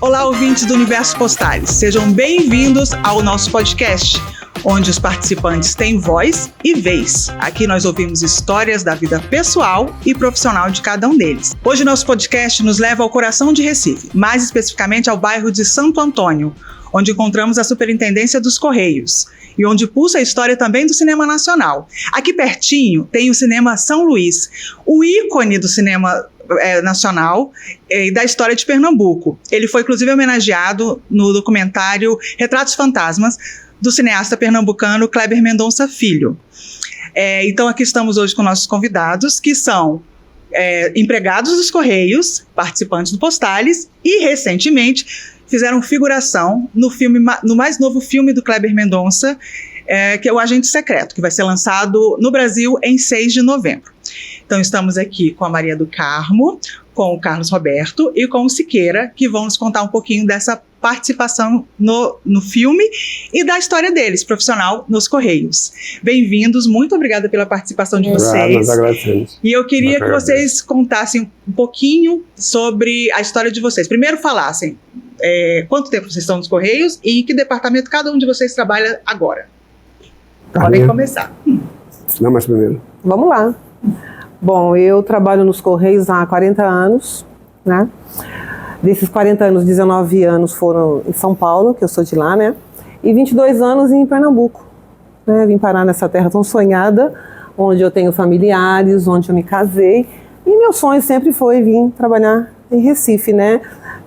Olá, ouvintes do Universo Postales. Sejam bem-vindos ao nosso podcast, onde os participantes têm voz e vez. Aqui nós ouvimos histórias da vida pessoal e profissional de cada um deles. Hoje nosso podcast nos leva ao coração de Recife, mais especificamente ao bairro de Santo Antônio, onde encontramos a Superintendência dos Correios e onde pulsa a história também do cinema nacional. Aqui pertinho tem o Cinema São Luís, o ícone do cinema nacional e da história de Pernambuco. Ele foi inclusive homenageado no documentário Retratos Fantasmas, do cineasta pernambucano Kleber Mendonça Filho. Então aqui estamos hoje com nossos convidados, que são empregados dos Correios, participantes do Postales e, recentemente, fizeram figuração no mais novo filme do Kleber Mendonça, que é O Agente Secreto, que vai ser lançado no Brasil em 6 de novembro. Então estamos aqui com a Maria do Carmo, com o Carlos Roberto e com o Siqueira, que vão nos contar um pouquinho dessa participação no filme e da história deles, profissional nos Correios. Bem-vindos, muito obrigada pela participação de vocês. Nós agradecemos. E eu queria que vocês contassem um pouquinho sobre a história de vocês. Primeiro falassem quanto tempo vocês estão nos Correios e em que departamento cada um de vocês trabalha agora. Podem começar. Não, mas primeiro. Vamos lá. Bom, eu trabalho nos Correios há 40 anos, né? Desses 40 anos, 19 anos foram em São Paulo, que eu sou de lá, né? E 22 anos em Pernambuco, né? Vim parar nessa terra tão sonhada, onde eu tenho familiares, onde eu me casei. E meu sonho sempre foi vir trabalhar em Recife, né?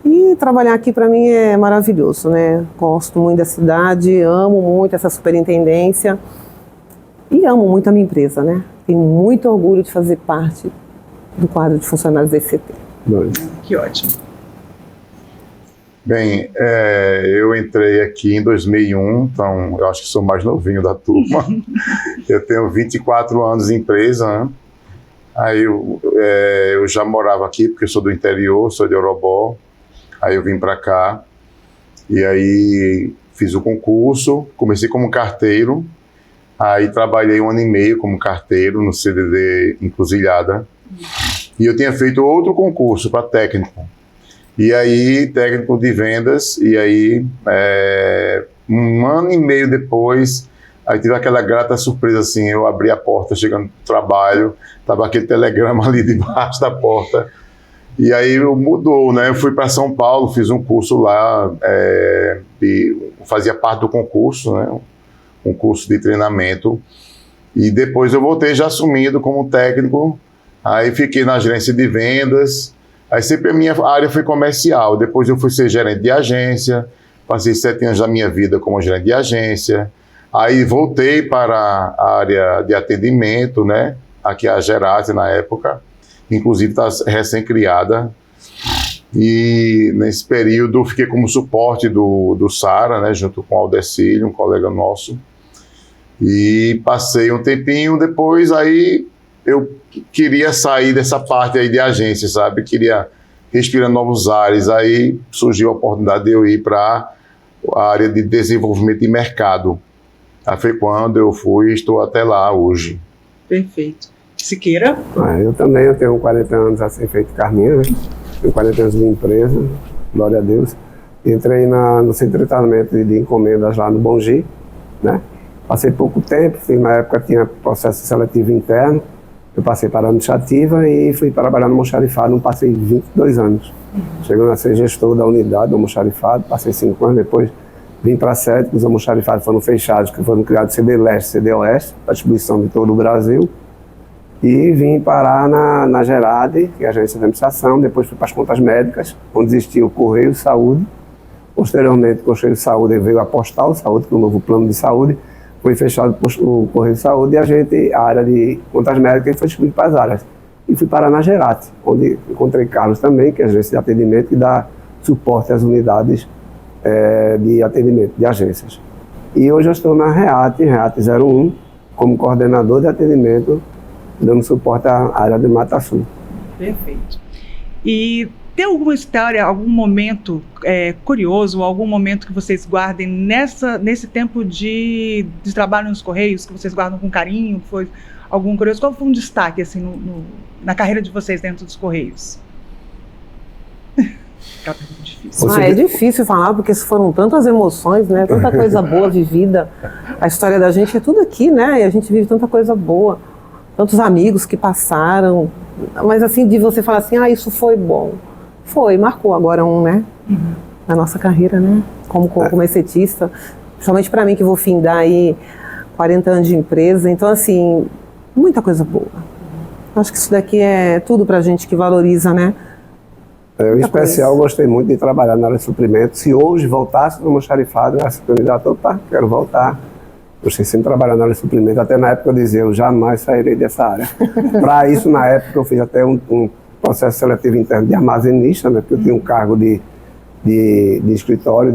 E trabalhar aqui para mim é maravilhoso, né? Gosto muito da cidade, amo muito essa superintendência e amo muito a minha empresa, né? Tenho muito orgulho de fazer parte do quadro de funcionários da ICT. Que ótimo. Bem, eu entrei aqui em 2001, então eu acho que sou mais novinho da turma. Eu tenho 24 anos de empresa, né? Aí eu já morava aqui, porque eu sou do interior, sou de Orobó. Aí eu vim para cá e aí fiz o concurso, comecei como carteiro, aí trabalhei 1 ano e meio como carteiro no CDD Encruzilhada. E eu tinha feito outro concurso para técnico. E aí, técnico de vendas, e aí 1 ano e meio depois, aí tive aquela grata surpresa assim, eu abri a porta chegando no trabalho, tava aquele telegrama ali debaixo da porta, e aí mudou, né? Eu fui para São Paulo, fiz um curso lá, fazia parte do concurso, né? Um curso de treinamento, e depois eu voltei já assumindo como técnico, aí fiquei na gerência de vendas. Aí sempre a minha área foi comercial, depois eu fui ser gerente de agência, passei 7 anos da minha vida como gerente de agência, aí voltei para a área de atendimento, né, aqui a Gerase na época, inclusive está recém-criada, e nesse período fiquei como suporte do Sara, né, junto com o Aldecílio, um colega nosso, e passei um tempinho depois, aí eu queria sair dessa parte aí de agência, sabe? Queria respirar novos ares. Aí surgiu a oportunidade de eu ir para a área de desenvolvimento de mercado. Aí foi quando eu fui e estou até lá hoje. Perfeito. Siqueira? Eu também, eu tenho 40 anos assim feito Carminha, né? Tenho 40 anos de empresa, glória a Deus. Entrei no centro de tratamento de encomendas lá no Bongi, né? Passei pouco tempo, na época tinha processo seletivo interno. Eu passei para a administrativa e fui trabalhar no almoxarifado, passei 22 anos. Chegando a ser gestor da unidade do almoxarifado, passei 5 anos, depois vim para a sede, os almoxarifados foram fechados, que foram criados CD Leste, CD Oeste, para distribuição de todo o Brasil. E vim parar na Gerade, que é a agência de administração, depois fui para as contas médicas, onde existia o Correio Saúde. Posteriormente, o Correio Saúde veio a Postal Saúde, que é o novo plano de saúde. Foi fechado o Correio de Saúde e a área de contas médicas foi distribuída para as áreas. E fui parar na Gerate, onde encontrei Carlos também, que é agência de atendimento, que dá suporte às unidades de atendimento de agências. E hoje eu estou na Reate 01, como coordenador de atendimento, dando suporte à área de Mata Sul. Perfeito. E tem alguma história, algum momento curioso, algum momento que vocês guardem nesse tempo de trabalho nos Correios, que vocês guardam com carinho, foi algum curioso? Qual foi um destaque assim, na carreira de vocês dentro dos Correios? Aquela pergunta difícil. difícil. É difícil falar, porque foram tantas emoções, né? Tanta coisa boa vivida. A história da gente é tudo aqui, né? E a gente vive tanta coisa boa. Tantos amigos que passaram. Mas assim, de você falar assim, isso foi bom. Foi, marcou agora né? Na nossa carreira, né? Como estetista. Principalmente para mim, que vou findar aí 40 anos de empresa. Então, assim, muita coisa boa. Acho que isso daqui é tudo pra gente que valoriza, né? Eu, em especial, gostei muito de trabalhar na área de suprimentos. Se hoje voltasse no almoxarifado, eu era candidato, quero voltar. Gostei sempre de trabalhar na área de suprimentos. Até na época eu dizia, eu jamais sairei dessa área. Para isso, na época, eu fiz até um processo seletivo interno de armazenista, né? Porque eu tinha um cargo de escritório,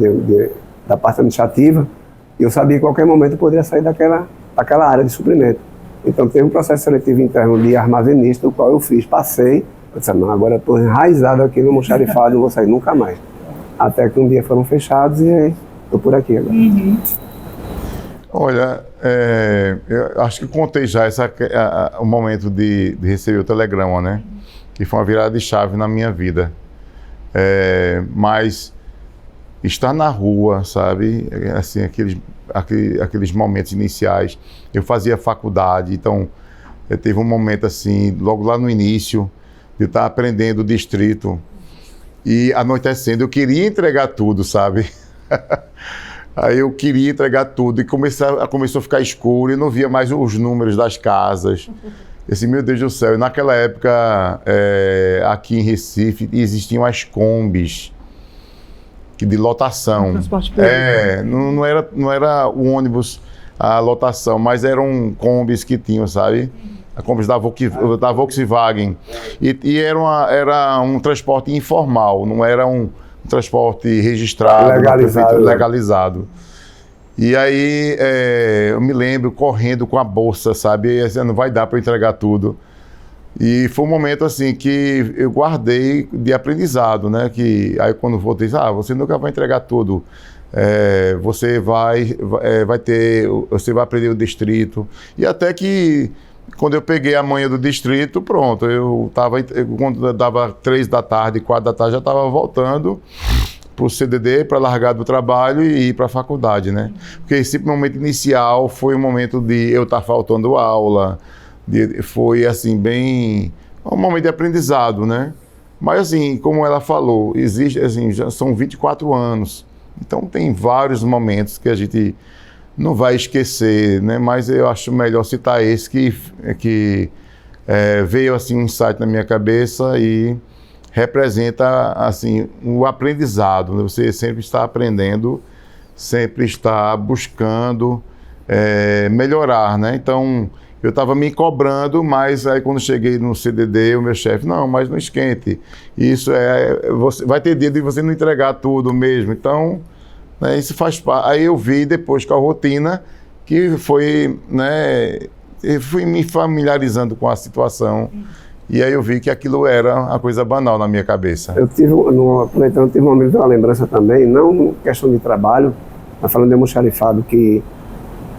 da parte administrativa, e eu sabia que a qualquer momento eu poderia sair daquela área de suprimento. Então, teve um processo seletivo interno de armazenista, o qual eu fiz, passei. Eu disse, não, agora eu estou enraizado aqui no almoxarifado, não vou sair nunca mais. Até que um dia foram fechados e aí estou por aqui agora. Olha, eu acho que contei já o momento de receber o telegrama, né? Que foi uma virada de chave na minha vida. Mas estar na rua, sabe? Assim, aqueles momentos iniciais. Eu fazia faculdade, então teve um momento assim, logo lá no início, de estar aprendendo o distrito e anoitecendo. Eu queria entregar tudo, sabe? Aí eu queria entregar tudo e começou a ficar escuro e não via mais os números das casas. Esse, meu Deus do céu, e naquela época, aqui em Recife, existiam as combis de lotação. Transporte público. Não era o ônibus a lotação, mas eram combis que tinham, sabe? A combis da Volkswagen. E era um transporte informal, não era um transporte registrado, legalizado. E aí eu me lembro correndo com a bolsa, sabe? E, não vai dar para entregar tudo. E foi um momento assim que eu guardei de aprendizado, né? Que aí quando voltei, você nunca vai entregar tudo. Você vai aprender o distrito. E até que quando eu peguei a manha do distrito, pronto, quando dava 3 da tarde, 4 da tarde, já estava voltando para o CDD, para largar do trabalho e ir para a faculdade, né? Porque esse momento inicial foi um momento de eu estar faltando aula, foi assim, bem um momento de aprendizado, né? Mas assim, como ela falou, existe, assim, já são 24 anos, então tem vários momentos que a gente não vai esquecer, né? Mas eu acho melhor citar esse que veio assim um insight na minha cabeça e representa assim o aprendizado, né? Você sempre está aprendendo, sempre está buscando melhorar, né? Então eu estava me cobrando, mas aí quando cheguei no CDD, o meu chefe, não, mas não esquente, isso vai ter dia de você não entregar tudo mesmo, então, né, isso faz parte. Aí eu vi depois com a rotina que foi, né, eu fui me familiarizando com a situação e aí eu vi que aquilo era uma coisa banal na minha cabeça. Eu tive um momento de uma lembrança também, não questão de trabalho, mas falando de almoxarifado, que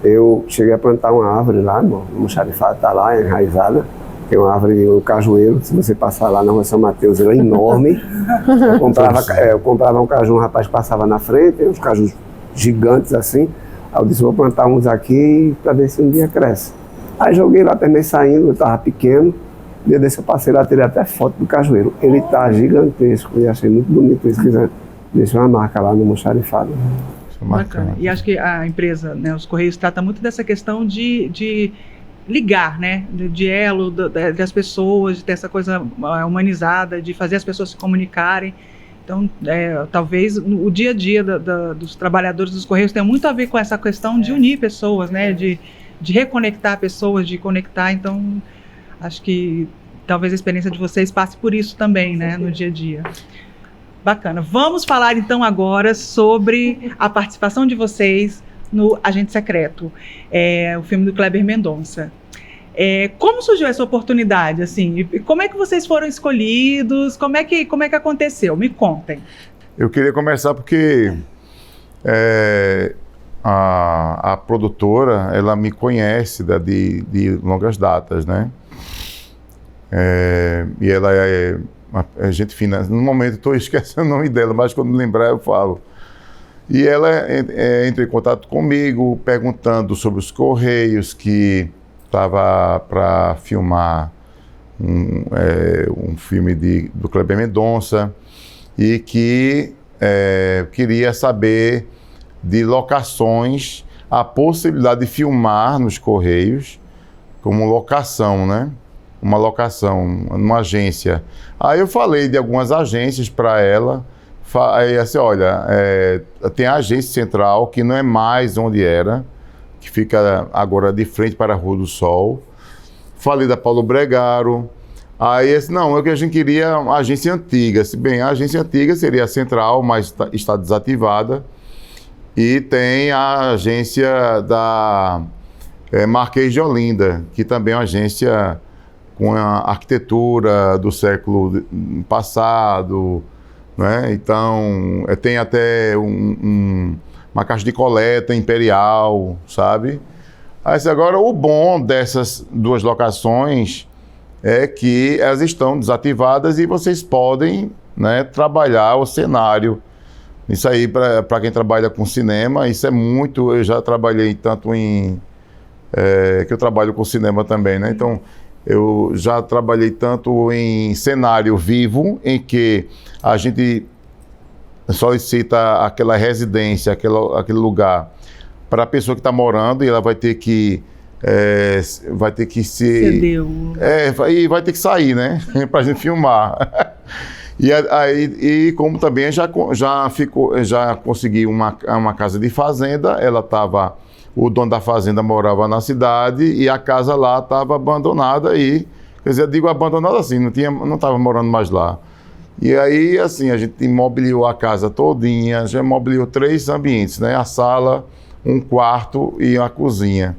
eu cheguei a plantar uma árvore lá no almoxarifado, está lá enraizada, tem uma árvore, um cajueiro, se você passar lá na Rua São Mateus, ela é enorme. Eu comprava um caju, um rapaz passava na frente, uns cajus gigantes assim. Aí eu disse, vou plantar uns aqui para ver se um dia cresce. Aí joguei lá, terminei saindo, eu estava pequeno. Um dia desse eu passei lá, tirei até foto do cajueiro. Ele está gigantesco e achei muito bonito isso. Deixei uma marca lá no almoxarifado. Bacana. E acho que a empresa, né, os Correios, trata muito dessa questão de ligar, né, de elo das pessoas, de ter essa coisa humanizada, de fazer as pessoas se comunicarem. Então, talvez o dia a dia dos trabalhadores dos Correios tenha muito a ver com essa questão de unir pessoas, né, de reconectar pessoas, de conectar. Então, acho que talvez a experiência de vocês passe por isso também, né, no dia a dia. Bacana. Vamos falar então agora sobre a participação de vocês no Agente Secreto, o filme do Kleber Mendonça. Como surgiu essa oportunidade, assim? E como é que vocês foram escolhidos? Como é que aconteceu? Me contem. Eu queria começar porque a produtora, ela me conhece de longas datas, né? E ela gente fina. No momento estou esquecendo o nome dela, mas quando me lembrar eu falo. E ela entrou em contato comigo, perguntando sobre os Correios, que estava para filmar um filme do Kleber Mendonça, e que queria saber de locações, a possibilidade de filmar nos Correios como locação, né? Uma locação, numa agência. Aí eu falei de algumas agências para ela, aí assim, olha, tem a agência central, que não é mais onde era, que fica agora de frente para a Rua do Sol. Falei da Paulo Bregaro. Aí, não, é que a gente queria uma agência antiga. Se bem, a agência antiga seria a central, mas está desativada. E tem a agência da Marquês de Olinda, que também é uma agência com a arquitetura do século passado, né? Então, tem até uma caixa de coleta imperial, sabe? Aí, agora, o bom dessas duas locações é que elas estão desativadas e vocês podem, né, trabalhar o cenário. Isso aí, para quem trabalha com cinema, isso é muito... Eu já trabalhei tanto que eu trabalho com cinema também, né? Então, eu já trabalhei tanto em cenário vivo, em que a gente solicita aquela residência, aquele lugar, para a pessoa que está morando, e ela vai ter que e vai ter que sair, né? Para a gente filmar. E como também já consegui uma casa de fazenda, o dono da fazenda morava na cidade e a casa lá estava abandonada quer dizer, eu digo abandonada assim, não estava morando mais lá. E aí, assim, a gente imobiliou a casa todinha, já imobiliou 3 ambientes, né? A sala, um quarto e uma cozinha.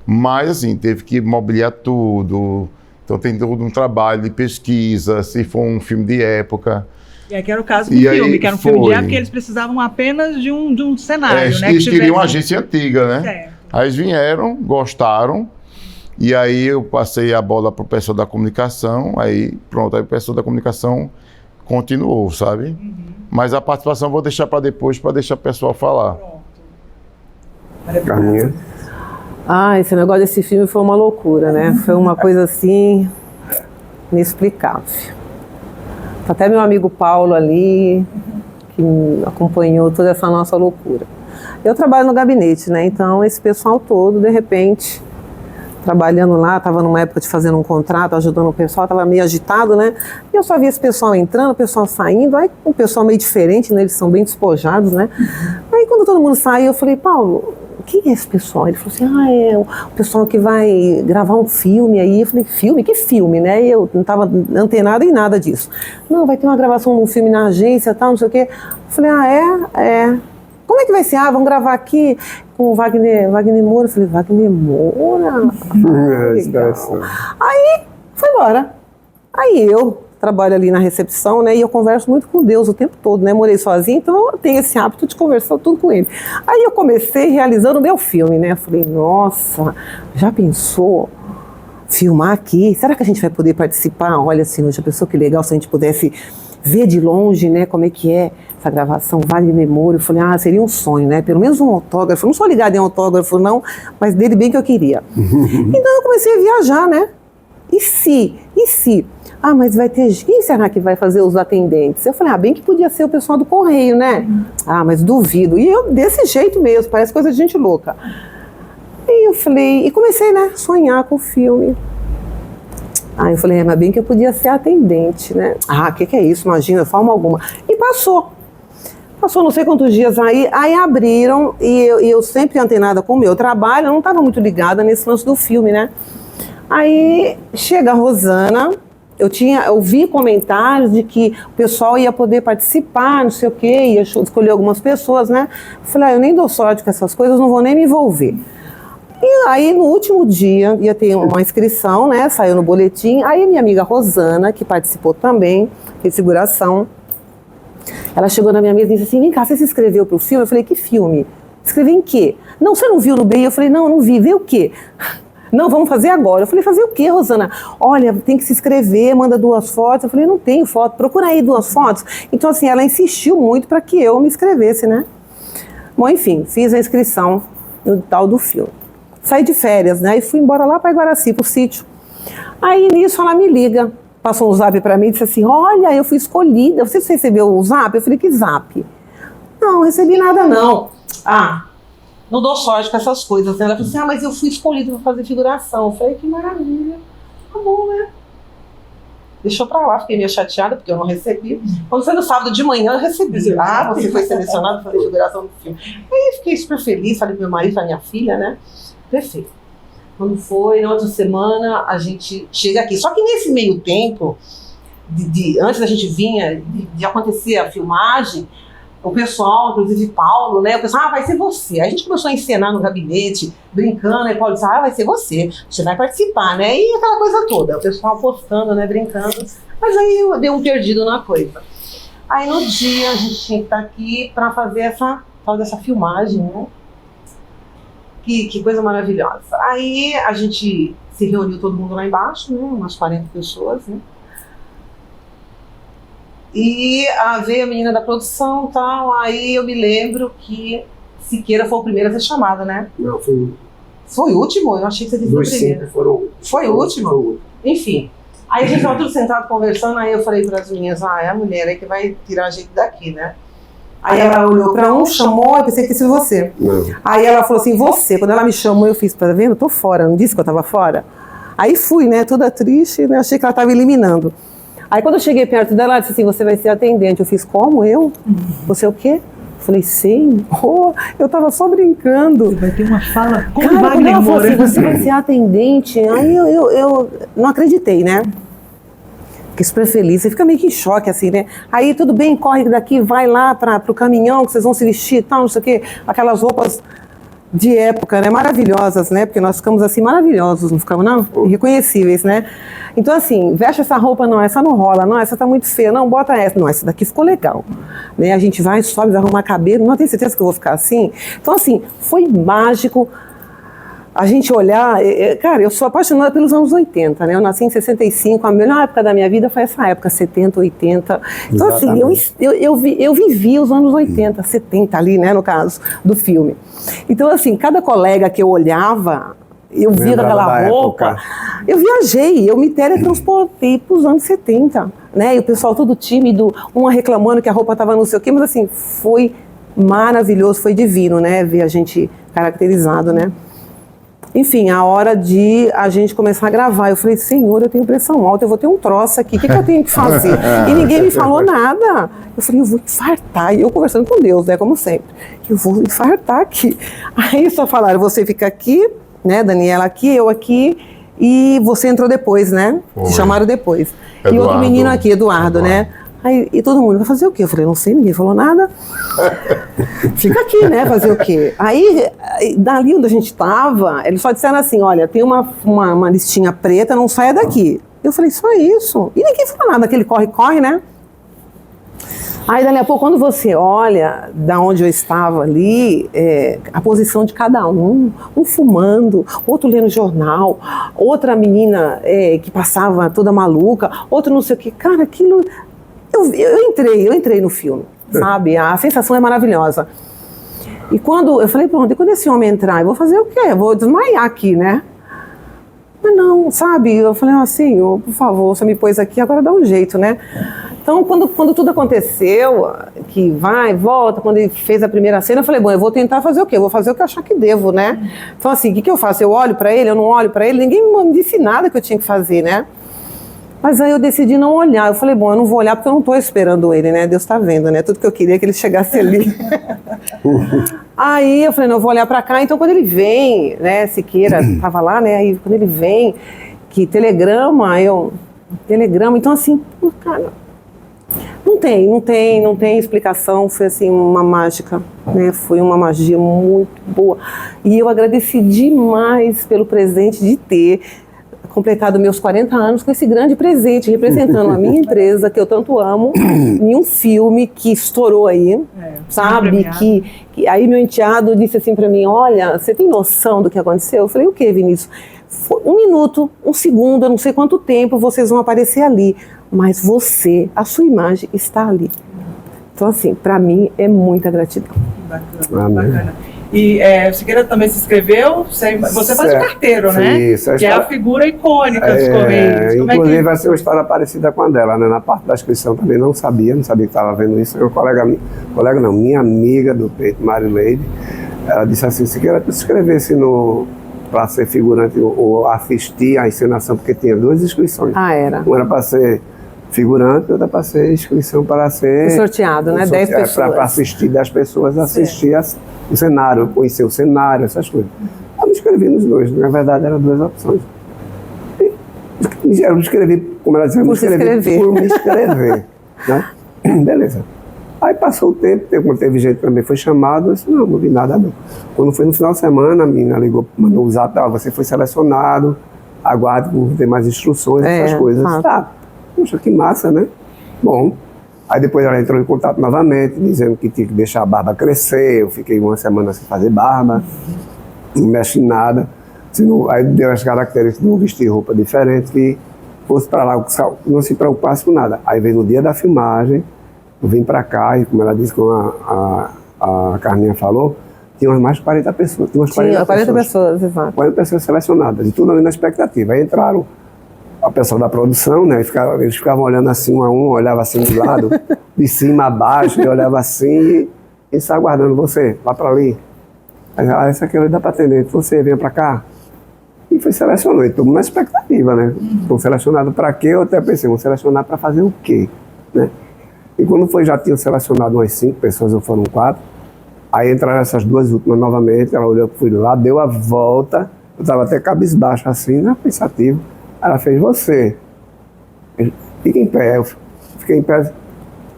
Mas, assim, teve que mobiliar tudo. Então tem todo um trabalho de pesquisa, se for um filme de época. E aqui era o caso do filme, que era um filme de época, porque eles precisavam apenas de um cenário, né? Eles queriam uma agência antiga, né? Certo. Aí eles vieram, gostaram, e aí eu passei a bola para o pessoal da comunicação, aí pronto, aí o pessoal da comunicação continuou, sabe? Uhum. Mas a participação eu vou deixar para depois, para deixar o pessoal falar. Pronto. Carminha. Esse negócio desse filme foi uma loucura, né? Foi uma coisa assim, inexplicável. Até meu amigo Paulo ali, que acompanhou toda essa nossa loucura. Eu trabalho no gabinete, né? Então esse pessoal todo, de repente, trabalhando lá, estava numa época de fazendo um contrato, ajudando o pessoal, estava meio agitado, né? E eu só vi esse pessoal entrando, o pessoal saindo, aí um pessoal meio diferente, né? Eles são bem despojados, né? Aí quando todo mundo saiu, eu falei, Paulo, quem é esse pessoal? Ele falou assim, é o pessoal que vai gravar um filme aí. Eu falei, filme? Que filme, né? Eu não estava antenada em nada disso. Não, vai ter uma gravação de um filme na agência, tal, não sei o quê. Eu falei, é. Como é que vai ser? Vamos gravar aqui com o Wagner Moura. Eu falei, Wagner Moura? Aí, foi embora. Aí eu trabalho ali na recepção, né, e eu converso muito com Deus o tempo todo, né, morei sozinha, então eu tenho esse hábito de conversar tudo com ele. Aí eu comecei realizando o meu filme, né, eu falei, nossa, já pensou filmar aqui? Será que a gente vai poder participar? Olha, assim, já pensou que legal se a gente pudesse ver de longe, né, como é que é essa gravação, Wagner Moura. Eu falei, seria um sonho, né, pelo menos um autógrafo, não sou ligada em autógrafo não, mas dele bem que eu queria. Então eu comecei a viajar, né, e se? Mas vai ter... Quem será que vai fazer os atendentes? Eu falei, bem que podia ser o pessoal do Correio, né? Mas duvido. E eu, desse jeito mesmo, parece coisa de gente louca. E eu falei... E comecei, né, a sonhar com o filme. Eu falei, mas bem que eu podia ser atendente, né? Que é isso? Imagina, forma alguma. E passou. Passou não sei quantos dias aí abriram, e eu sempre antenada com o meu trabalho, eu não estava muito ligada nesse lance do filme, né? Aí chega a Rosana... Eu vi comentários de que o pessoal ia poder participar, não sei o quê, ia escolher algumas pessoas, né? Eu falei, eu nem dou sorte com essas coisas, não vou nem me envolver. E aí, no último dia, ia ter uma inscrição, né? Saiu no boletim. Aí, minha amiga Rosana, que participou também, fez figuração, ela chegou na minha mesa e disse assim, vem cá, você se inscreveu para o filme? Eu falei, que filme? Escrevi em quê? Não, você não viu no BI? Eu falei, não vi. Vê o quê? Não, vamos fazer agora. Eu falei, fazer o quê, Rosana? Olha, tem que se inscrever, manda 2 fotos. Eu falei, não tenho foto, procura aí 2 fotos. Então, assim, ela insistiu muito para que eu me inscrevesse, né? Bom, enfim, fiz a inscrição no tal do filme. Saí de férias, né? E fui embora lá para Iguaracy, pro sítio. Aí, nisso, ela me liga, passou um zap para mim e disse assim, olha, eu fui escolhida. Você recebeu o zap? Eu falei, que zap? Não recebi nada, não. Não dou sorte com essas coisas, né? Ela falou assim, mas eu fui escolhida para fazer figuração. Eu falei, que maravilha. Tá bom, né? Deixou pra lá, fiquei meio chateada, porque eu não recebi. Quando foi no sábado de manhã, eu recebi. Você foi selecionado para fazer figuração do filme. Aí fiquei super feliz, falei pro meu marido, pra minha filha, né? Perfeito. Quando foi, na outra semana, a gente chega aqui. Só que nesse meio tempo, antes da gente vir, de acontecer a filmagem, o pessoal, inclusive Paulo, né? O pessoal, vai ser você. A gente começou a encenar no gabinete, brincando, e Paulo disse, vai ser você vai participar, né? E aquela coisa toda, o pessoal postando, né? Brincando. Mas aí eu dei um perdido na coisa. Aí no dia a gente tinha que estar aqui para fazer essa filmagem, né? Que coisa maravilhosa. Aí a gente se reuniu todo mundo lá embaixo, né? Umas 40 pessoas, né? E veio a menina da produção e tal, aí eu me lembro que Siqueira foi o primeiro a ser chamado, né? Não, foi... Foi o último? Eu achei que você disse o primeiro. Foi o último? Enfim. Aí a gente estava tudo sentado conversando, aí eu falei para as meninas, é a mulher aí que vai tirar a gente daqui, né? Aí ela olhou para um, chamou, eu pensei que tinha sido você. Não. Aí ela falou assim, você. Quando ela me chamou, eu fiz, tá vendo? Eu tô fora, não disse que eu tava fora? Aí fui, né, toda triste, né, achei que ela tava eliminando. Aí quando eu cheguei perto dela, ela disse assim, você vai ser atendente. Eu fiz, como? Eu? Você é o quê? Eu falei, sim. Eu tava só brincando. Você vai ter uma fala com Cara, Wagner ela falou Moura. assim, você vai ser atendente. Aí eu não acreditei, né? Fiquei super feliz. Você fica meio que em choque, assim, né? Aí tudo bem, corre daqui, vai lá pro caminhão, que vocês vão se vestir e tal, não sei o quê. Aquelas roupas de época, né? Maravilhosas, né? Porque nós ficamos assim, maravilhosos, não ficamos, não? Irreconhecíveis, né? Então, assim, veste essa roupa, não, essa não rola, não, essa tá muito feia, não, bota essa, não, essa daqui ficou legal, né? A gente vai, sobe, vai arrumar cabelo, não tenho certeza que eu vou ficar assim. Então, assim, foi mágico a gente olhar, cara, eu sou apaixonada pelos anos 80, né? Eu nasci em 65, a melhor época da minha vida foi essa época, 70, 80. Então, exatamente. Assim, eu vivi os anos 80, 70 ali, né, no caso do filme. Então, assim, cada colega que eu olhava, eu via daquela roupa, eu viajei, eu me teletransportei para os anos 70, né? E o pessoal todo tímido, uma reclamando que a roupa estava não sei o quê, mas assim, foi maravilhoso, foi divino, né? Ver a gente caracterizado, né? Enfim, a hora de a gente começar a gravar, eu falei, Senhor, eu tenho pressão alta, eu vou ter um troço aqui, o que eu tenho que fazer? E ninguém me falou nada. Eu falei, eu vou infartar. E eu conversando com Deus, né, como sempre. Eu vou infartar aqui. Aí só falaram, você fica aqui, né, Daniela aqui, eu aqui, e você entrou depois, né? Te chamaram depois. Eduardo. E outro menino aqui, Eduardo, né? Aí, e todo mundo vai fazer o quê? Eu falei, não sei, ninguém falou nada. Fica aqui, né? Fazer o quê? Aí, dali onde a gente estava, eles só disseram assim, olha, tem uma listinha preta, não saia daqui. Eu falei, só isso. E ninguém falou nada, aquele corre-corre, né? Aí, dali a pouco, quando você olha da onde eu estava ali, a posição de cada um fumando, outro lendo jornal, outra menina que passava toda maluca, outro não sei o quê. Cara, aquilo... Eu entrei no filme, sabe? A sensação é maravilhosa. E quando eu falei, pronto, e quando esse homem entrar, eu vou fazer o quê? Eu vou desmaiar aqui, né? Mas não, sabe? Eu falei assim, por favor, você me pôs aqui, agora dá um jeito, né? Então, quando tudo aconteceu, que vai, volta, quando ele fez a primeira cena, eu falei, bom, eu vou tentar fazer o quê? Eu vou fazer o que eu achar que devo, né? Então, assim, o que eu faço? Eu olho pra ele, eu não olho pra ele? Ninguém me disse nada que eu tinha que fazer, né? Mas aí eu decidi não olhar. Eu falei, bom, eu não vou olhar porque eu não estou esperando ele, né? Deus está vendo, né? Tudo que eu queria é que ele chegasse ali. Aí eu falei, não, eu vou olhar para cá. Então quando ele vem, né, Siqueira estava lá, né? Aí quando ele vem, que telegrama, então assim, cara, não tem explicação. Foi assim, uma mágica, né? Foi uma magia muito boa. E eu agradeci demais pelo presente de ter completado meus 40 anos com esse grande presente, representando a minha empresa, que eu tanto amo, em um filme que estourou aí, sabe? Que aí meu enteado disse assim pra mim, olha, você tem noção do que aconteceu? Eu falei, o que, Vinícius? Um minuto, um segundo, eu não sei quanto tempo vocês vão aparecer ali, mas você, a sua imagem está ali. Então, assim, para mim é muita gratidão. Bacana, bacana. E Siqueira também se inscreveu, você faz o carteiro, né? Isso, que é a figura icônica dos Correios. Inclusive vai ser uma história parecida com a dela, né? Na parte da inscrição também não sabia que estava vendo isso. Minha amiga do peito, Marileide, ela disse assim, Siqueira, tu se inscrevesse para ser figurante ou assistir à encenação, porque tinha 2 inscrições. Era. Uma era para ser figurante, outra para ser inscrição para ser... sorteado, né? 10 pessoas. Para assistir 10 pessoas, assistir o cenário, conhecer o cenário, essas coisas. Eu me inscrevi nos 2, na verdade eram 2 opções. Eu me inscrevi, como ela dizia, por me inscrever. Né? Beleza. Aí passou o tempo, quando teve gente que também foi chamado, eu disse, não vi nada não. Quando foi no final de semana, a menina ligou, mandou o zap, você foi selecionado, aguarde por ter mais instruções, essas coisas. Tá, poxa, que massa, né? Bom, aí depois ela entrou em contato novamente, dizendo que tinha que deixar a barba crescer, eu fiquei 1 semana sem fazer barba, não mexe em nada. Aí deu as características de não vestir roupa diferente, que fosse para lá, não se preocupasse com nada. Aí veio no dia da filmagem, eu vim para cá e, como ela disse, como a Carminha falou, tinha mais de 40 pessoas. Tinha 40 pessoas, exato. 40 pessoas selecionadas, e tudo ali na expectativa. Aí entraram a pessoa da produção, né? Eles ficavam olhando assim um a um, olhava assim de lado, de cima a baixo, e olhava assim e está aguardando você, lá para ali. Aí, essa aqui dá para atender, você vem para cá. E foi selecionado, e todo mundo na expectativa, né? Estou selecionado para quê? Eu até pensei, vou selecionar para fazer o quê? Né? E quando foi, já tinham selecionado umas 5 pessoas, ou foram 4, aí entraram essas 2 últimas novamente, ela olhou, fui lá, deu a volta, eu estava até cabisbaixo assim, né, pensativo, ela fez, você, fica em pé, eu fiquei em pé,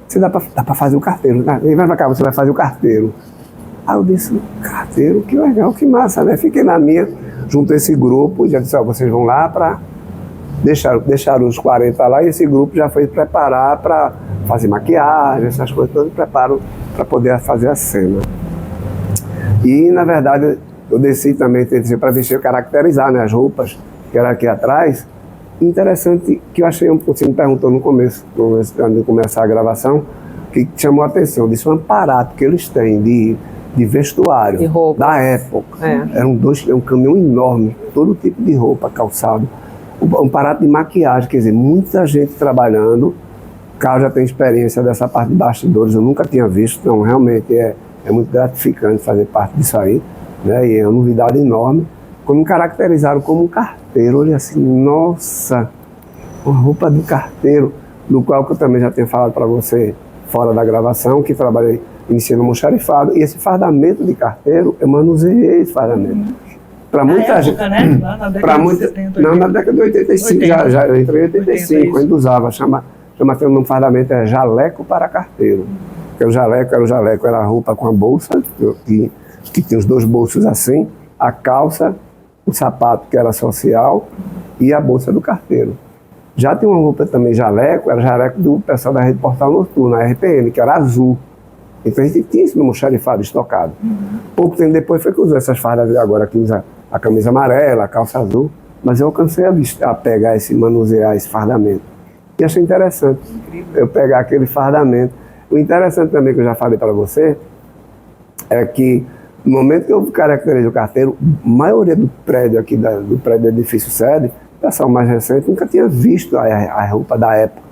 você dá para fazer o carteiro, né? Vem para cá, você vai fazer o carteiro. Aí eu disse, carteiro, que legal, que massa, né? Fiquei na minha, junto a esse grupo, já disse, vocês vão lá para... Deixaram os 40 lá e esse grupo já foi preparar para fazer maquiagem, essas coisas todas, preparo para poder fazer a cena. E, na verdade, eu desci também para vestir, caracterizar, né, as roupas que eram aqui atrás. Interessante que eu achei, você me perguntou no começo, antes de começar a gravação, que chamou a atenção, disse um aparato que eles têm de vestuário da época. Era um caminhão enorme, todo tipo de roupa, calçado. Um aparato de maquiagem, quer dizer, muita gente trabalhando. O Carlos já tem experiência dessa parte de bastidores, eu nunca tinha visto, então realmente é muito gratificante fazer parte disso aí, né? E é uma novidade enorme. Quando me caracterizaram como um carteiro, olha assim, nossa, uma roupa de carteiro, do qual que eu também já tenho falado para você fora da gravação, que trabalhei iniciando almoxarifado, e esse fardamento de carteiro, eu manuseei esse fardamento. Para muita gente, né? Lá na década de 70, não, na década de 85, já eu entrei em 85, ainda usava, chama o nome fardamento, é jaleco para carteiro. Porque o jaleco era a roupa com a bolsa, que tinha os 2 bolsos assim, a calça, o sapato que era social e a bolsa do carteiro. Já tem uma roupa também jaleco, era jaleco do pessoal da Rede Portal Noturno, a RPN, que era azul. Então a gente tinha esse almoxarifado estocado. Pouco tempo depois foi que usou essas fardas agora, que usa a camisa amarela, a calça azul, mas eu alcancei a pegar manusear esse fardamento. E achei interessante eu pegar aquele fardamento. O interessante também, que eu já falei para você, é que no momento que eu caracterizei o carteiro, a maioria do prédio aqui, do prédio do edifício sede, o pessoal mais recente nunca tinha visto a roupa da época.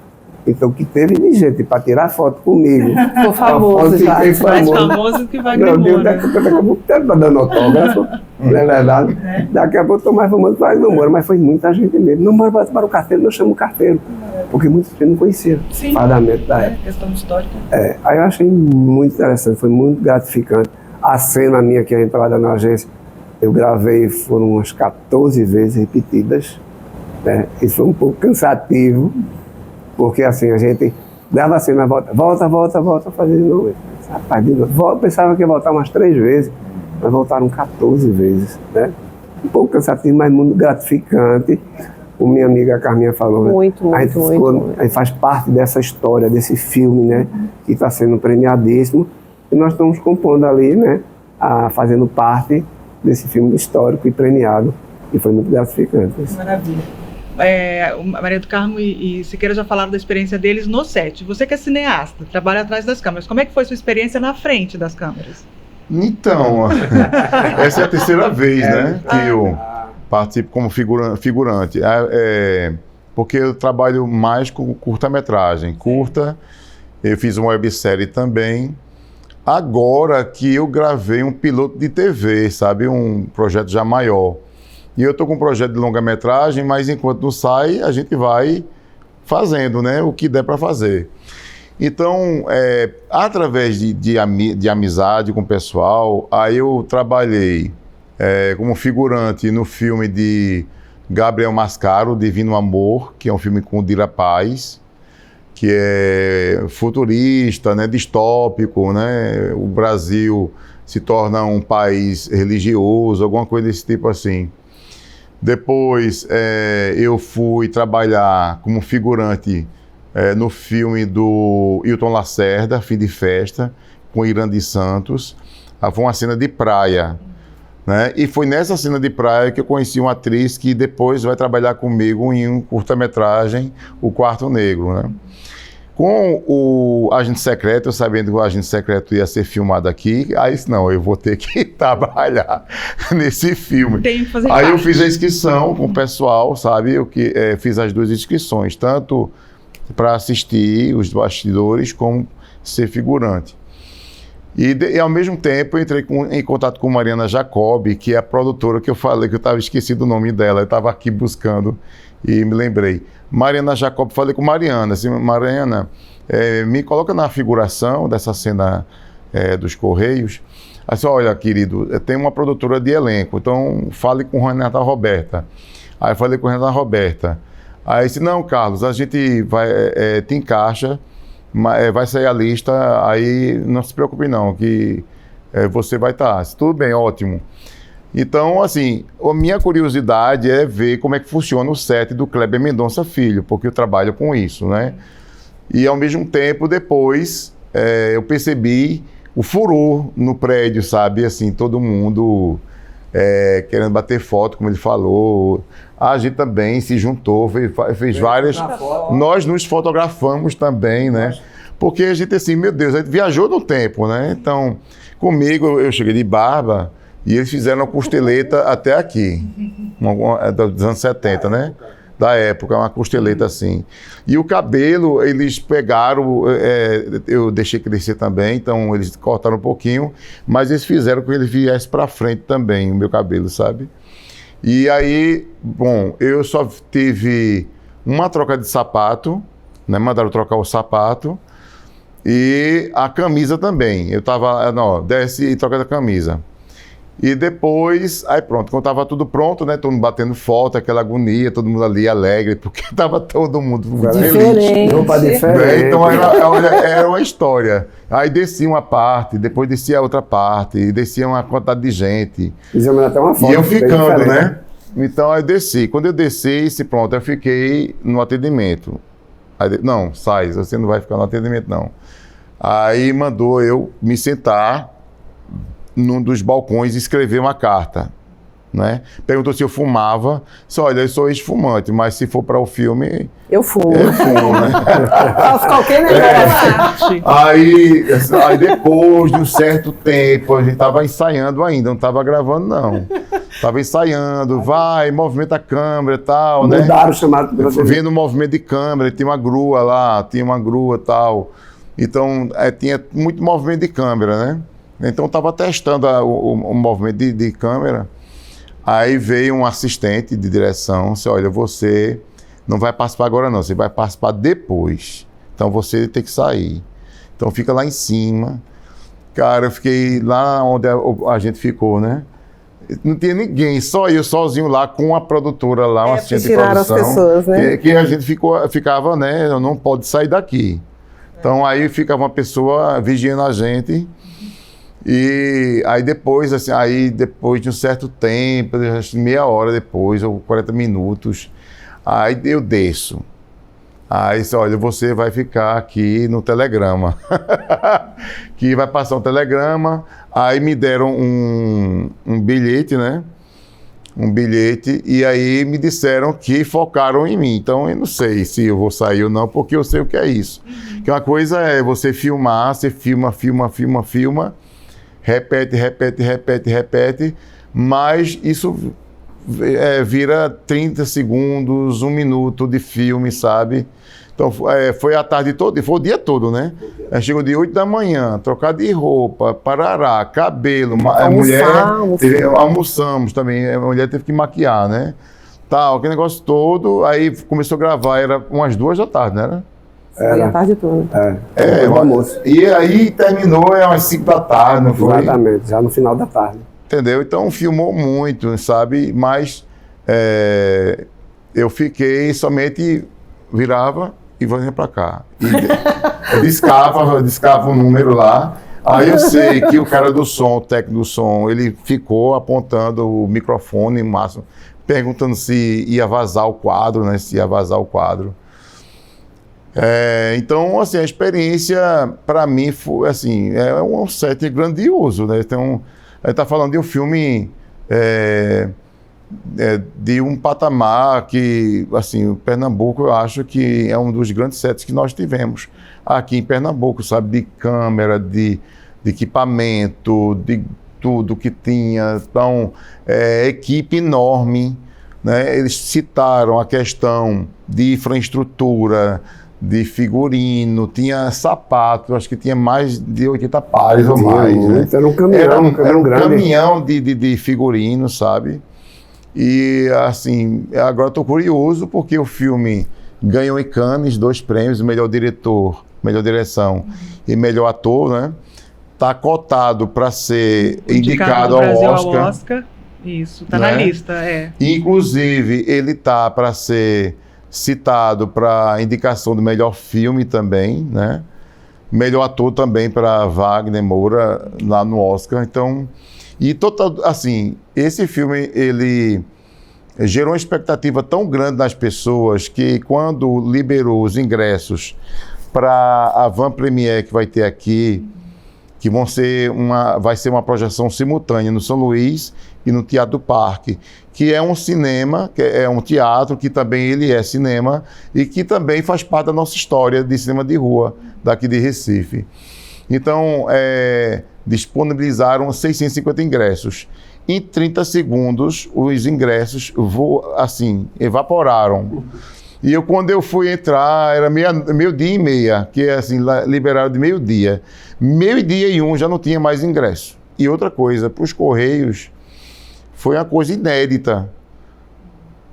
Então, que teve de gente para tirar foto comigo. Ficou famoso já. Mais famoso que vai Moura. Daqui a pouco está dando autógrafo, não é verdade? Daqui a pouco estou mais famoso que Wagner Moura, mas foi muita gente mesmo. Não bora para o carteiro, não chamo o carteiro. Porque muita gente não conhecia o fardamento da época. Questão histórica. Aí eu achei muito interessante, foi muito gratificante. A cena minha, que é a entrada na agência, eu gravei, foram umas 14 vezes repetidas. Né? Isso foi um pouco cansativo. Porque assim, a gente dava a cena, volta, fazia de novo. Rapaz, de novo. Pensava que ia voltar umas 3 vezes, mas voltaram 14 vezes, né? Um pouco cansativo, mas muito gratificante. Como minha amiga Carminha falou, né? Muito. A gente faz parte dessa história, desse filme, né? Que está sendo premiadíssimo. E nós estamos compondo ali, né? Fazendo parte desse filme histórico e premiado E foi muito gratificante isso. Maravilha. O Maria do Carmo e Siqueira já falaram da experiência deles no set. Você que é cineasta, trabalha atrás das câmeras. Como é que foi sua experiência na frente das câmeras? Então, essa é a terceira vez, né, que eu participo como figurante. Porque eu trabalho mais com curta-metragem. Curta, eu fiz uma websérie também. Agora que eu gravei um piloto de TV, sabe, um projeto já maior. E eu estou com um projeto de longa-metragem, mas enquanto não sai, a gente vai fazendo, né, o que der para fazer. Então, através de amizade com o pessoal, aí eu trabalhei como figurante no filme de Gabriel Mascaro, Divino Amor, que é um filme com Dira Paz, que é futurista, né, distópico, né, o Brasil se torna um país religioso, alguma coisa desse tipo assim. Depois eu fui trabalhar como figurante no filme do Hilton Lacerda, Fim de Festa, com Irandi Santos. Foi uma cena de praia, né? E foi nessa cena de praia que eu conheci uma atriz que depois vai trabalhar comigo em um curta-metragem, O Quarto Negro, né? Com o Agente Secreto, eu sabendo que o Agente Secreto ia ser filmado aqui, aí não, eu vou ter que trabalhar nesse filme. Tem que fazer aí parte. eu fiz a inscrição com o pessoal, sabe? Eu fiz as duas inscrições, tanto para assistir os bastidores como ser figurante. E ao mesmo tempo eu entrei em contato com Mariana Jacob, que é a produtora que eu falei, que eu estava esquecido o nome dela, eu estava aqui buscando e me lembrei. Mariana Jacob, falei com Mariana, assim, Mariana, me coloca na figuração dessa cena dos Correios. Assim, olha, querido, tem uma produtora de elenco, então fale com Renata Roberta. Aí eu falei com Renata Roberta. Aí disse, não, Carlos, a gente vai, te encaixa, vai sair a lista, aí não se preocupe não, que você vai estar. Tudo bem, ótimo. Então, assim, a minha curiosidade é ver como é que funciona o set do Kleber Mendonça Filho, porque eu trabalho com isso, né? E, ao mesmo tempo, depois, eu percebi o furor no prédio, sabe? Assim, todo mundo querendo bater foto, como ele falou. A gente também se juntou, fez várias... Nós nos fotografamos também, né? Porque a gente, assim, meu Deus, a gente viajou no tempo, né? Então, comigo, eu cheguei de barba, e eles fizeram uma costeleta até aqui, dos anos 70, né? Da época, uma costeleta assim. E o cabelo, eles pegaram, eu deixei crescer também, então eles cortaram um pouquinho, mas eles fizeram com que ele viesse para frente também, o meu cabelo, sabe? E aí, bom, eu só tive uma troca de sapato, né? Mandaram trocar o sapato e a camisa também. Eu tava, desce e troca da camisa. E depois, aí pronto, quando estava tudo pronto, né, todo mundo batendo foto, aquela agonia, todo mundo ali alegre, porque estava todo mundo feliz. Roupa diferente. Então era uma história. Aí descia uma parte, depois descia a outra parte, e descia uma quantidade de gente. Fizemos até uma foto. E eu ficando, né? Então aí desci. Quando eu desci, pronto, eu fiquei no atendimento. Aí, não, sai, você não vai ficar no atendimento, não. Aí mandou eu me sentar num dos balcões e escrever uma carta, né? Perguntou se eu fumava. Disse, olha, eu sou ex-fumante, mas se for para o filme... Eu fumo. Eu fumo, né? Faço qualquer negócio. Aí depois de um certo tempo, a gente estava ensaiando ainda, não estava gravando, não. Estava ensaiando, vai, movimenta a câmera e tal, né? Mudaram o chamado para você. Vendo o movimento de câmera, tinha uma grua lá, e tal. Então, tinha muito movimento de câmera, né? Então, estava testando o movimento de câmera. Aí veio um assistente de direção, disse, olha, você não vai participar agora não, você vai participar depois. Então, você tem que sair. Então, fica lá em cima. Cara, eu fiquei lá onde a gente ficou, né? Não tinha ninguém, só eu sozinho lá com a produtora lá, uma assistente de produção. As pessoas, né? Que a gente ficava, né? Não pode sair daqui. Então, aí ficava uma pessoa vigiando a gente. E aí depois, assim, depois de um certo tempo, meia hora depois, ou 40 minutos, aí eu desço. Aí disse, olha, você vai ficar aqui no telegrama. Que vai passar um telegrama. Aí me deram um bilhete, né? um bilhete, e aí me disseram que focaram em mim. Então eu não sei se eu vou sair ou não, porque eu sei o que é isso. Que uma coisa é você filmar, você filma, repete, mas isso vira 30 segundos, 1 minuto de filme, sabe? Então foi a tarde toda, foi o dia todo, né? Chegou de 8 da manhã, trocar de roupa, parará, cabelo, almoçamos também, a mulher teve que maquiar, né? Tal, aquele negócio todo, aí começou a gravar, era umas 2 da tarde, né? Foi a tarde toda. O almoço. E aí terminou umas 5 da tarde, não foi? Exatamente, já no final da tarde. Entendeu? Então filmou muito, sabe? Mas eu fiquei somente, virava e vinha pra cá. E discava um número lá. Aí eu sei que o cara do som, o técnico do som, ele ficou apontando o microfone máximo, perguntando se ia vazar o quadro, né? Se ia vazar o quadro. Então, assim, a experiência, para mim, foi, assim, é um set grandioso, né? Então, a gente tá falando de um filme de um patamar que, assim, o Pernambuco, eu acho que é um dos grandes sets que nós tivemos aqui em Pernambuco, sabe? De câmera, de equipamento, de tudo que tinha. Então, equipe enorme, né? Eles citaram a questão de infraestrutura, de figurino, tinha sapato, acho que tinha mais de 80 pares ou mais. Né? Era um caminhão, era um caminhão de figurino, sabe? E, assim, agora estou curioso porque o filme ganhou em Cannes 2 prêmios, melhor diretor, melhor direção e melhor ator, né? Está cotado para ser indicado ao Oscar. Isso, está na lista, Inclusive, ele está para ser citado para a indicação do melhor filme também, né? Melhor ator também para Wagner Moura lá no Oscar. Então, assim, esse filme ele gerou uma expectativa tão grande nas pessoas que quando liberou os ingressos para a Van Premiere que vai ter aqui, que vai ser uma projeção simultânea no São Luís e no Teatro do Parque, que é um cinema, que é um teatro, que também ele é cinema e que também faz parte da nossa história de cinema de rua, daqui de Recife. Então, disponibilizaram 650 ingressos. Em 30 segundos, os ingressos evaporaram. E quando eu fui entrar, era meio-dia e meia, que é assim, liberaram de meio-dia. Meio-dia e 1 já não tinha mais ingresso. E outra coisa, para os Correios, foi uma coisa inédita,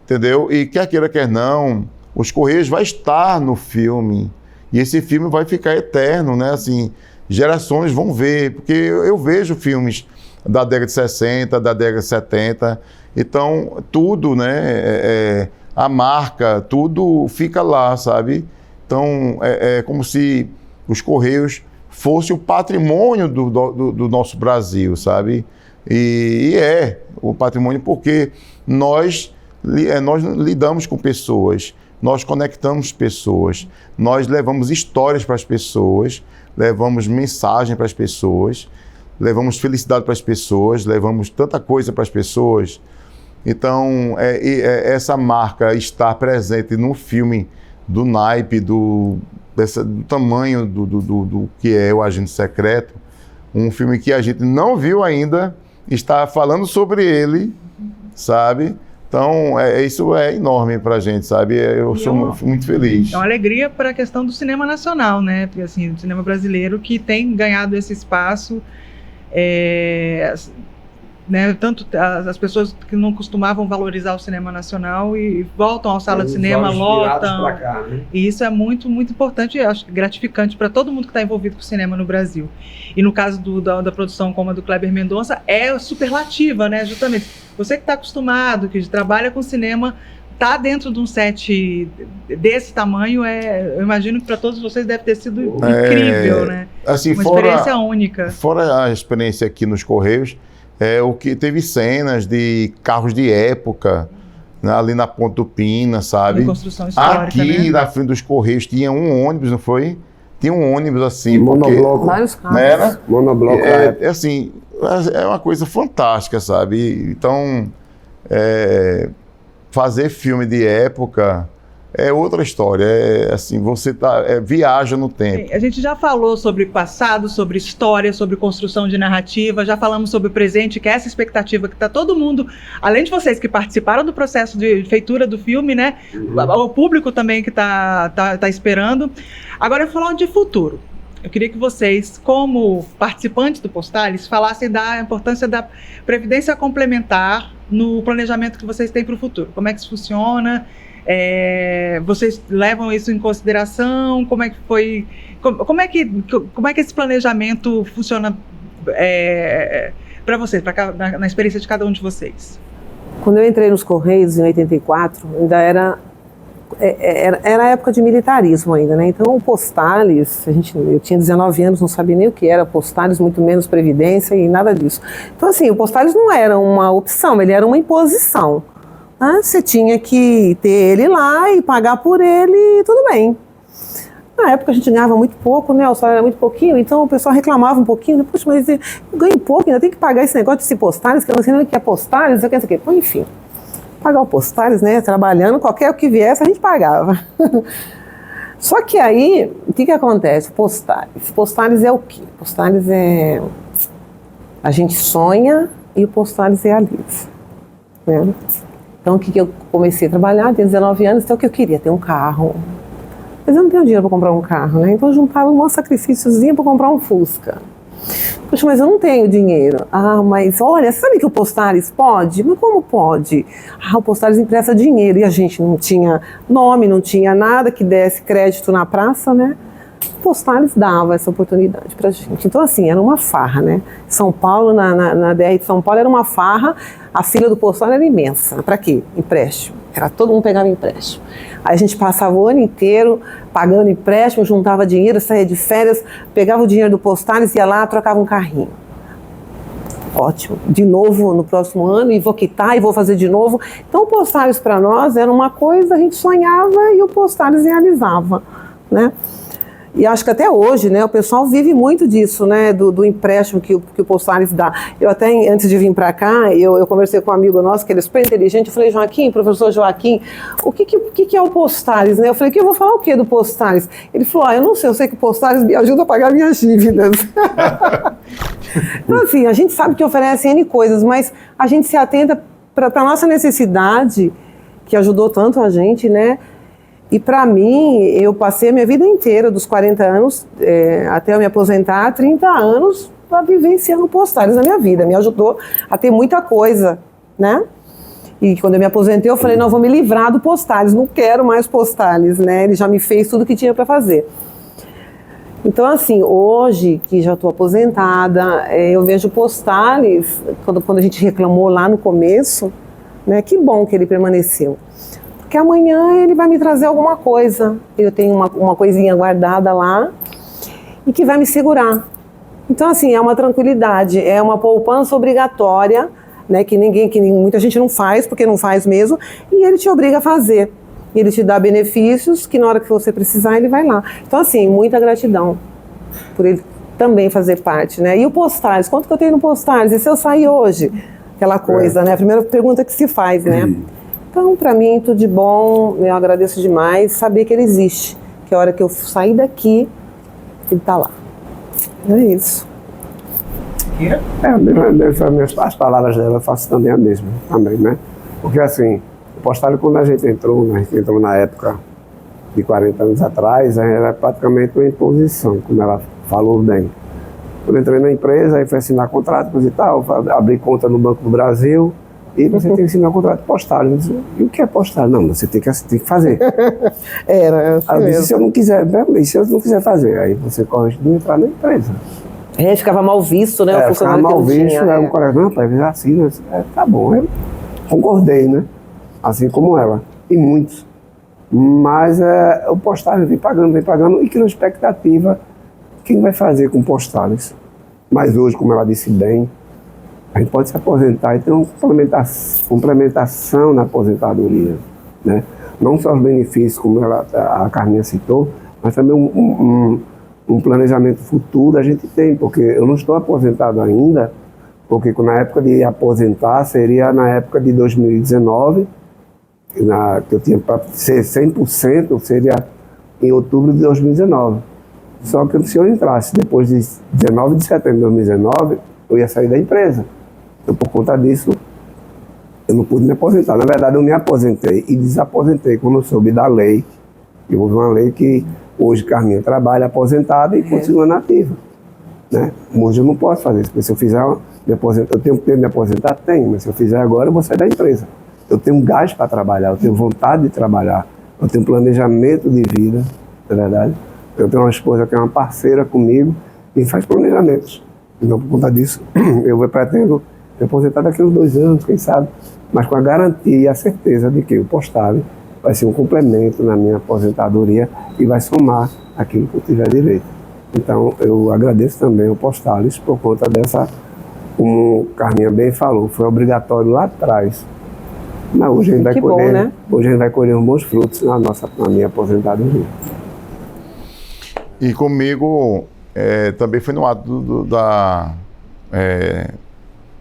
entendeu? E quer queira, quer não, os Correios vai estar no filme. E esse filme vai ficar eterno, né? Assim, gerações vão ver, porque eu vejo filmes da década de 60, da década de 70. Então, tudo, né? A marca, tudo fica lá, sabe? Então, é como se os Correios fosse o patrimônio do nosso Brasil, sabe? E é o patrimônio porque nós lidamos com pessoas, nós conectamos pessoas, nós levamos histórias para as pessoas, levamos mensagem para as pessoas, levamos felicidade para as pessoas, levamos tanta coisa para as pessoas. Então, essa marca estar presente no filme do naipe, do tamanho do que é o Agente Secreto, um filme que a gente não viu ainda, está falando sobre ele, sabe? Então, isso é enorme para a gente, sabe? Eu sou muito feliz. É uma alegria para a questão do cinema nacional, né? Porque, assim, o cinema brasileiro que tem ganhado esse espaço, né? Tanto as pessoas que não costumavam valorizar o cinema nacional e voltam à sala de cinema, lotam. Cá, né? E isso é muito, muito importante e acho gratificante para todo mundo que está envolvido com o cinema no Brasil. E no caso da produção como a do Kleber Mendonça, é superlativa, né? Justamente. Você que está acostumado, que trabalha com cinema, tá dentro de um set desse tamanho, eu imagino que para todos vocês deve ter sido incrível, né? Assim, uma experiência única. Fora a experiência aqui nos Correios, o que teve cenas de carros de época, né, ali na Ponte do Pina, sabe? De construção histórica, aqui, né? na frente dos Correios tinha um ônibus, não foi? Tinha um ônibus assim, monobloco. Vários carros. Né? Monobloco. Assim, é uma coisa fantástica, sabe? Então, fazer filme de época é outra história, assim, você viaja no tempo. A gente já falou sobre passado, sobre história, sobre construção de narrativa, já falamos sobre o presente, que é essa expectativa que está todo mundo, além de vocês que participaram do processo de feitura do filme, né? O público também que tá esperando. Agora eu vou falar de futuro. Eu queria que vocês, como participantes do Postales, falassem da importância da previdência complementar no planejamento que vocês têm para o futuro. Como é que isso funciona? Vocês levam isso em consideração? Como é que foi? Como é que esse planejamento funciona para vocês, na experiência de cada um de vocês? Quando eu entrei nos Correios em 84, ainda era a época de militarismo ainda, né? Então o Postales, eu tinha 19 anos, não sabia nem o que era Postales, muito menos Previdência e nada disso. Então assim, o Postales não era uma opção, ele era uma imposição. Você tinha que ter ele lá e pagar por ele e tudo bem. Na época a gente ganhava muito pouco, né? O salário era muito pouquinho, então o pessoal reclamava um pouquinho. Poxa, mas eu ganho pouco, ainda tem que pagar esse negócio de Postales, que eu não sei nem o que é Postales, não sei o que. Bom, enfim, pagar o Postales, né? Trabalhando, qualquer o que viesse a gente pagava. Só que aí, o que acontece? Postales é o quê? Postales é... A gente sonha e o Postales realiza, né? Então, o que eu comecei a trabalhar, tinha 19 anos, então o que eu queria? Ter um carro. Mas eu não tenho dinheiro para comprar um carro, né? Então eu juntava um sacrifíciozinho para comprar um Fusca. Poxa, mas eu não tenho dinheiro. Mas olha, sabe que o Postales pode? Mas como pode? O Postales empresta dinheiro e a gente não tinha nome, não tinha nada que desse crédito na praça, né? O Postales dava essa oportunidade pra gente. Então, assim, era uma farra, né? São Paulo, na DR de São Paulo, era uma farra. A fila do Postales era imensa. Pra quê? Empréstimo. Todo mundo pegava empréstimo. Aí a gente passava o ano inteiro pagando empréstimo, juntava dinheiro, saía de férias, pegava o dinheiro do Postales, ia lá, trocava um carrinho. Ótimo. De novo no próximo ano, e vou quitar, e vou fazer de novo. Então, o Postales para nós era uma coisa, a gente sonhava e o Postales realizava, né? E acho que até hoje, né, o pessoal vive muito disso, né, do empréstimo que o Postales dá. Eu até, antes de vir para cá, eu conversei com um amigo nosso, que ele é super inteligente, eu falei, Joaquim, professor Joaquim, o que é o Postales, né? Eu falei, eu vou falar o que do Postales? Ele falou, eu não sei, eu sei que o Postales me ajuda a pagar minhas dívidas. Então, assim, a gente sabe que oferece N coisas, mas a gente se atenta para a nossa necessidade, que ajudou tanto a gente, né? E para mim, eu passei a minha vida inteira, dos 40 anos até eu me aposentar, 30 anos vivenciando Postales na minha vida. Me ajudou a ter muita coisa, né? E quando eu me aposentei, eu falei, não, vou me livrar do Postales, não quero mais Postales, né? Ele já me fez tudo que tinha para fazer. Então, assim, hoje que já estou aposentada, eu vejo Postales, quando a gente reclamou lá no começo, né? Que bom que ele permaneceu. Porque amanhã ele vai me trazer alguma coisa. Eu tenho uma coisinha guardada lá e que vai me segurar. Então, assim, é uma tranquilidade, é uma poupança obrigatória, né, que muita gente não faz, porque não faz mesmo, e ele te obriga a fazer. Ele te dá benefícios que na hora que você precisar, ele vai lá. Então, assim, muita gratidão por ele também fazer parte, né? E o Postales, quanto que eu tenho no Postales? E se eu sair hoje? Aquela coisa, né? A primeira pergunta que se faz, né? Então, para mim, tudo de bom, eu agradeço demais saber que ele existe, que a hora que eu sair daqui, ele está lá. É isso. As palavras dela eu faço também a mesma, né? Porque assim, o Postales, quando a gente entrou na época de 40 anos atrás, era praticamente uma imposição, como ela falou bem. Quando eu entrei na empresa, aí fui assinar contratos e tal, abri conta no Banco do Brasil, e você tem que assinar contrato postal. Eu disse, e o que é postal? Não, você tem que fazer. Era assim. Aí eu disse, se eu não quiser fazer, aí você corre de entrar na empresa. Ficava mal visto, né? O funcionário ficava mal que não visto, tinha, aí o colega, não, pai, assim, né? Tá bom, eu concordei, né? Assim como ela, e muitos. Mas o Postales vem pagando, e que na expectativa, quem vai fazer com Postales? Mas hoje, como ela disse bem, a gente pode se aposentar e ter uma complementação na aposentadoria, né? Não só os benefícios, como a Carminha citou, mas também um planejamento futuro a gente tem, porque eu não estou aposentado ainda, porque na época de aposentar seria na época de 2019, que eu tinha para ser 100%, seria em outubro de 2019. Só que se eu entrasse depois de 19 de setembro de 2019, eu ia sair da empresa. Então, por conta disso, eu não pude me aposentar. Na verdade, eu me aposentei e desaposentei quando eu soube da lei. E houve uma lei que hoje Carminha trabalha aposentada e continua nativa, né? Hoje eu não posso fazer isso, porque se eu fizer, eu tenho que me aposentar? Tenho, mas se eu fizer agora, eu vou sair da empresa. Eu tenho gás para trabalhar, eu tenho vontade de trabalhar, eu tenho planejamento de vida, na verdade. Eu tenho uma esposa que é uma parceira comigo e faz planejamentos. Então, por conta disso, eu pretendo me aposentar daqui a uns 2 anos, quem sabe, mas com a garantia e a certeza de que o Postale vai ser um complemento na minha aposentadoria e vai somar aquilo que eu tiver direito. Então, eu agradeço também ao Postales por conta dessa, como Carminha bem falou, foi obrigatório lá atrás. Mas hoje a gente vai colher, né? Hoje a gente vai colher uns bons frutos na minha aposentadoria. E comigo também foi no ato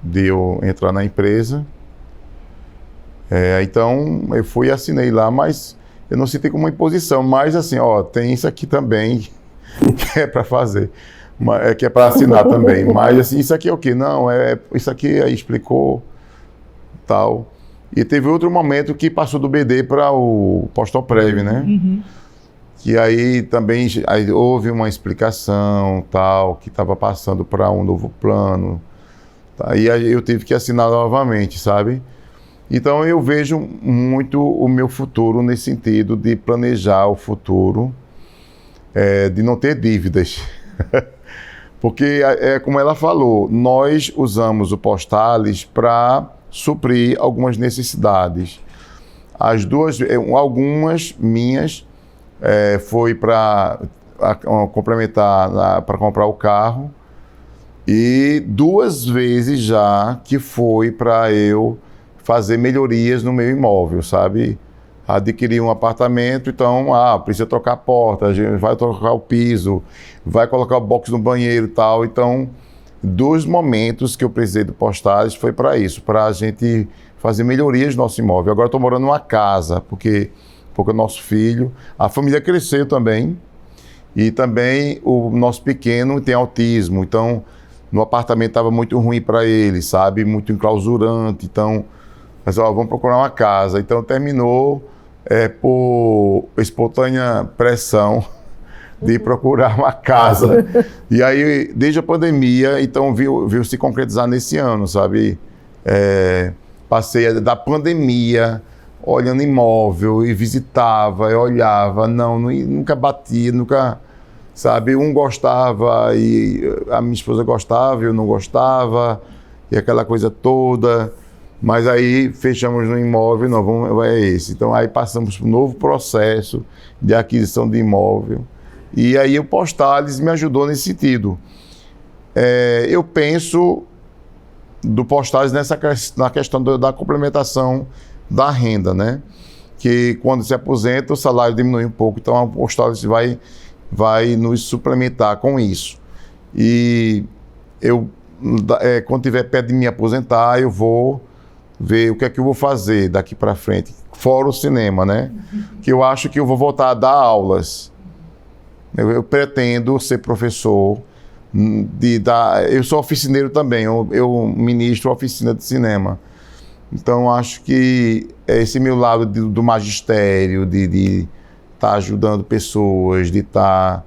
de eu entrar na empresa. Então eu fui e assinei lá, mas eu não citei como imposição, mas assim, tem isso aqui também que é para fazer, que é para assinar também, mas assim, isso aqui é o quê? Não, isso aqui aí explicou, tal. E teve outro momento que passou do BD para o Postalprev, né? Uhum. Que aí também houve uma explicação, tal, que estava passando para um novo plano, tá? E aí eu tive que assinar novamente, sabe? Então eu vejo muito o meu futuro nesse sentido de planejar o futuro, de não ter dívidas. Porque, como ela falou, nós usamos o Postales para suprir algumas necessidades. Algumas minhas foi para complementar, para comprar o carro, e 2 vezes já que foi para eu fazer melhorias no meu imóvel, sabe? Adquirir um apartamento, então, precisa trocar a porta, a gente vai trocar o piso, vai colocar o box no banheiro e tal. Então, 2 momentos que eu precisei do Postales foi para isso, para a gente fazer melhorias no nosso imóvel. Agora estou morando numa casa, porque o nosso filho, a família cresceu também, e também o nosso pequeno tem autismo, então no apartamento estava muito ruim para ele, sabe? Muito enclausurante, então, mas vamos procurar uma casa. Então terminou por espontânea pressão de procurar uma casa. E aí, desde a pandemia, então viu se concretizar nesse ano, sabe? Passei da pandemia olhando imóvel e visitava, eu olhava, nunca batia, nunca, sabe? Um gostava e a minha esposa gostava, eu não gostava, e aquela coisa toda. Mas aí fechamos no imóvel, é esse. Então aí passamos por um novo processo de aquisição de imóvel. E aí o Postales me ajudou nesse sentido. Eu penso do Postales na questão da complementação da renda, né? Que quando se aposenta o salário diminui um pouco, então o Postales vai nos suplementar com isso. E eu, quando tiver perto de me aposentar, eu vou ver o que é que eu vou fazer daqui para frente, fora o cinema, né? Que eu acho que eu vou voltar a dar aulas. Eu pretendo ser professor, eu sou oficineiro também, eu ministro oficina de cinema. Então, acho que esse meu lado do magistério, de estar ajudando pessoas, de estar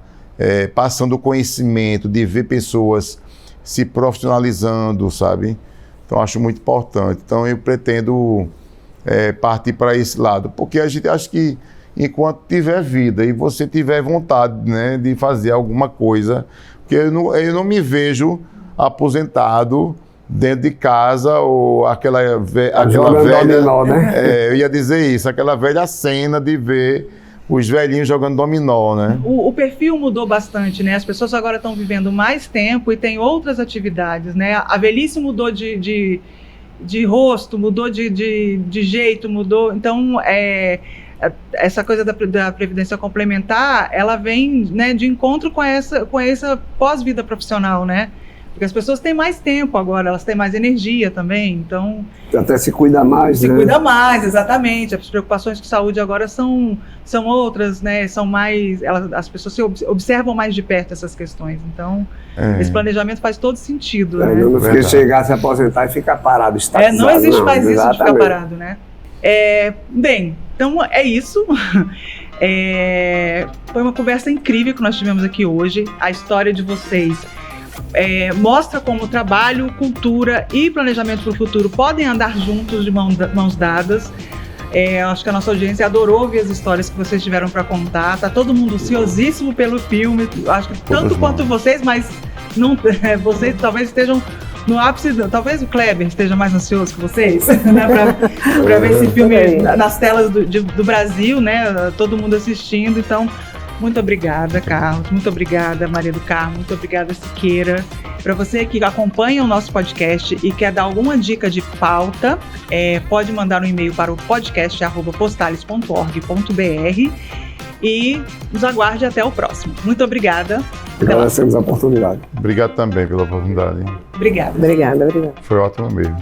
passando conhecimento, de ver pessoas se profissionalizando, sabe? Então, acho muito importante. Então, eu pretendo partir para esse lado, porque a gente acha que enquanto tiver vida e você tiver vontade, né, de fazer alguma coisa, porque eu não me vejo aposentado dentro de casa, ou aquela velha, dominó, né? Eu ia dizer isso, aquela velha cena de ver os velhinhos jogando dominó, né? O perfil mudou bastante, né? As pessoas agora estão vivendo mais tempo e têm outras atividades, né? A velhice mudou de rosto, mudou de jeito, mudou. Então, essa coisa da previdência complementar, ela vem, né, de encontro com essa pós-vida profissional, né? Porque as pessoas têm mais tempo agora, elas têm mais energia também, então... Até se cuida mais, Se né? cuida mais, exatamente. As preocupações com saúde agora são outras, né? São mais... as pessoas se observam mais de perto essas questões. Então, esse planejamento faz todo sentido, né? Não fiquei chegar, se aposentar e ficar parado, estatizado. Não existe mais isso de ficar exatamente. parado, né? Bem, então é isso. Foi uma conversa incrível que nós tivemos aqui hoje. A história de vocês mostra como trabalho, cultura e planejamento para o futuro podem andar juntos de mãos dadas. Acho que a nossa audiência adorou ouvir as histórias que vocês tiveram para contar. Tá todo mundo ansiosíssimo pelo filme. Acho que tanto quanto vocês, mas não, vocês talvez estejam no ápice. Talvez o Kleber esteja mais ansioso que vocês, né, para ver esse filme nas telas do Brasil, né? Todo mundo assistindo. Então, muito obrigada, Carlos. Muito obrigada, Maria do Carmo. Muito obrigada, Siqueira. Para você que acompanha o nosso podcast e quer dar alguma dica de pauta, pode mandar um e-mail para o podcast@postales.org.br e nos aguarde até o próximo. Muito obrigada. Agradecemos a oportunidade. Obrigado também pela oportunidade. Obrigada. Obrigada. Foi ótimo mesmo.